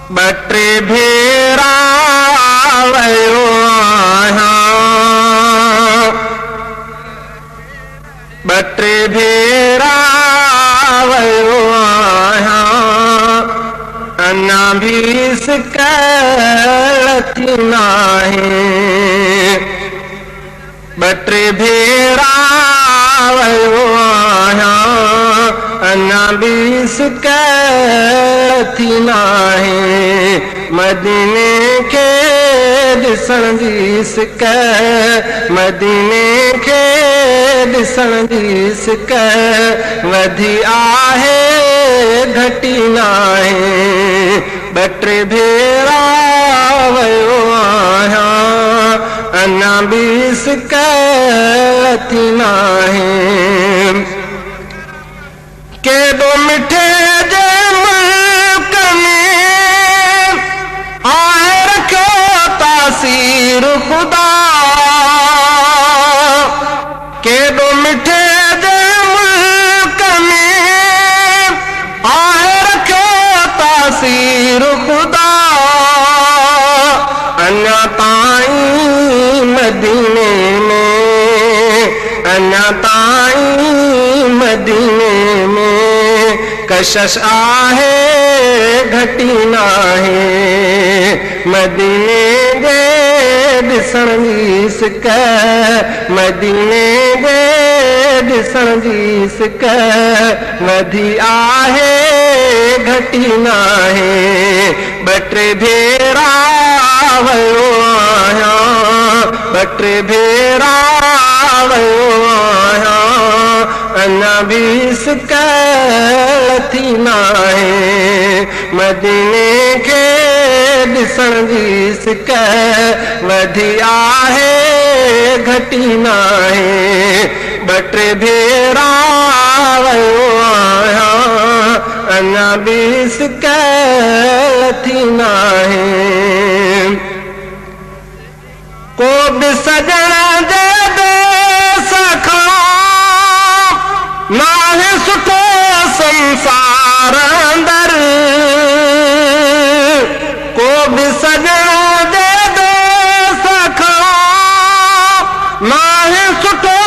बटे भेरा वयो आहियां, बटे भेरा वयो आहियां, अञा भी सिकत नाहे। बटे भेरा वयो आहियां, अञा भी सिकत नाहे। मदीने के ॾिसण जी सिक, मदीने के ॾिसण जी सिक वधी आहे घटी नाहे। बटे भेरा वयो आहियां, अञा भी सिकत नाहे। केॾो मिठे जे मुल्क में आहे रखियो तासीर ख़ुदा, केॾो मिठे जे मुल्क में आहे रखियो तासीर ख़ुदा। अञा ताईं मदीने में, अञा ताईं मदीने में कशिश आहे घटी नाहे। मदीने जे ॾिसण जी सिक, मदीने जे ॾिसण जी सिक वधी आहे घटी नाहे। बटे भेरा वयो आहियां, बटे भेरा वयो आहियां, अञा भी सिकत नाहे। मदीने के ॾिसण जी सिक वधी आहे घटी नाहे। बटे भेरा वयो आहियां, अञा भी सिकत नाहे। को बि सजण जे देस खां नाहे सुठो संसार अंदर, को बि सजण जे देस खां नाहे सुठो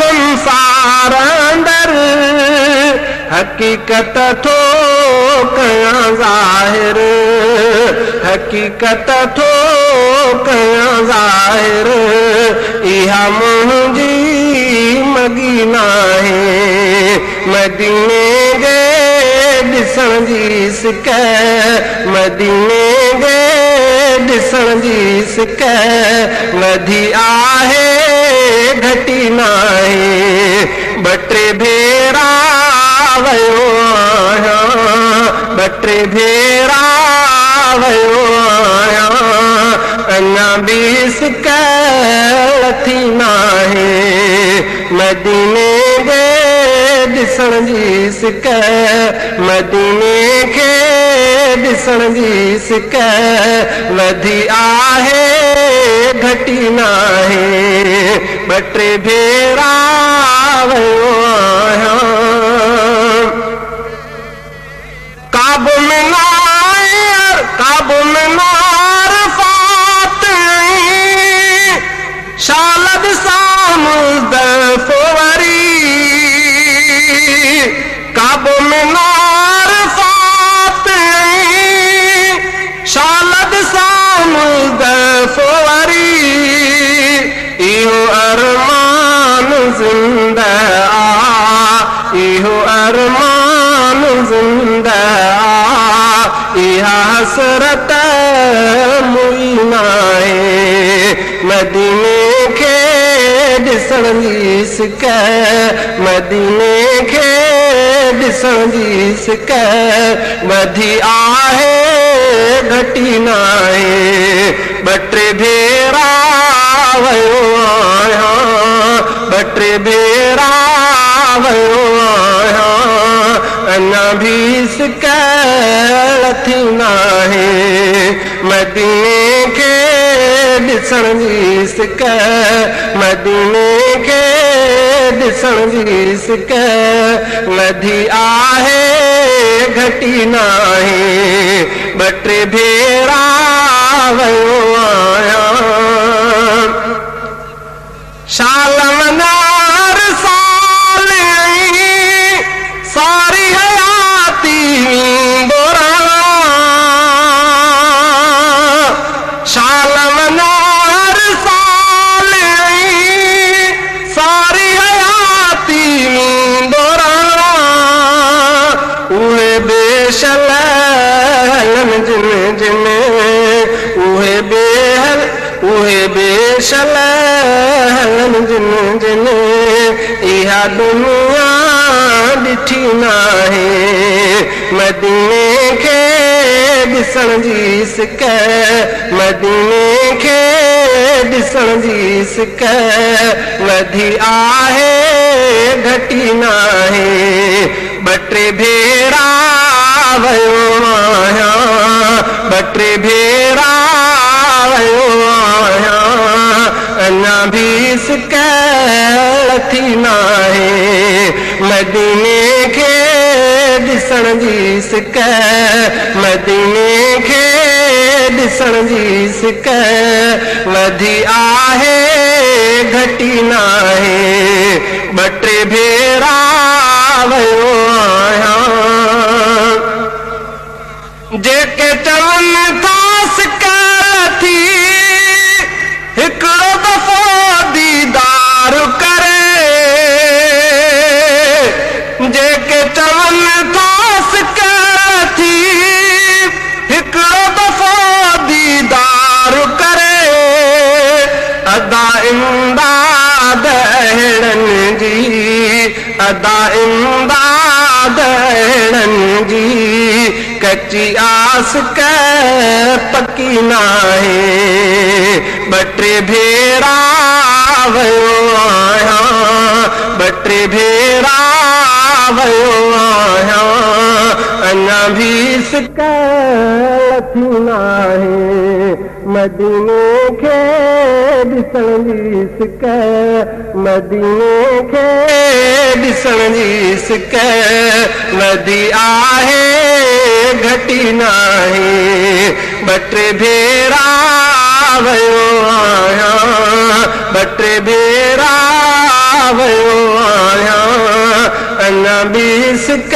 संसार अंदर। हकीकत थो कयां ज़ाहिर, हकीकत थो कयां ज़ाहिर, इहा मुंहिंजी मगी नाहे। मदीने जे ॾिसण जी सिक, मदीने जे ॾिसण जी सिक वधी आहे घटी नाहे। बटे भेरा वयो आहियां, बटे भेरा वयो आहियां, अञा भी सिकत नाहे। मदीने जे ॾिसण जी सिक, मदीने के ॾिसण जी सिक वधी आहे घटी नाहे। बटे भेरा वयो आहियां, काबू में नार, काबू में नार फात शालद सामुज़्दफ़ वरी, काबू में नार फात शालद सामुज़्दफ़ वरी। इहो अरमान ज़िंदा आ, इहो अरमान ज़िंदा आ, इहा हसरत मुई नाहे। मदीने के ॾिसण जी सिक, मदीने के ॾिसण जी सिक वधी आहे घटी नाहे। बटे भेरा वयो आहियां, बटे भेरा वयो आहियां, अञा भी सिकत नाहे। मदीने के ॾिसण जी सिक, मदीने के ॾिसण जी सिक वधी आहे घटी नाहे। ॿ टे भेरा वियो आहियां शालमनार साल सारी हयाती शालमनार साल सारी हयाती उहे बेशल जिन जिन उहे बेशल जिन जिन इहा दुनिया ॾिठी नाहे मदीने खे ॾिसण जी सिक मदीने खे ॾिसण जी सिक वधी आहे घटी नाहे ॿ टे भेरा वियो आहियां ॿ टे भेरा वियो आहियां अञा बि सिक लथी नाहे मदीने खे ॾिसण जी सिक मदीने खे ॾिसण जी सिक वधी आहे घटी नाहे ॿ टे भेरा वियो आहियां जेके चवनि था सिक लथी हिकिड़ो दफ़ो दीदार करे जेके चवनि था सिक लथी हिकिड़ो दफ़ो दीदार करे अदा इमदाद अहिड़नि जी अदा इमदाद अहिड़नि जी कची आस पकी नाहे ॿ टे भेरा वियो आहियां ॿ टे भेरा वियो आहियां अञा बि सिक लथी नाहे मदीने खे ॾिसण जी सिक मदीने खे ॾिसण जी सिक वधी आहे घटी नाहे ॿ टे भेरा वियो आहियां ॿ टे भेरा वियो आहियां अञा बि सिक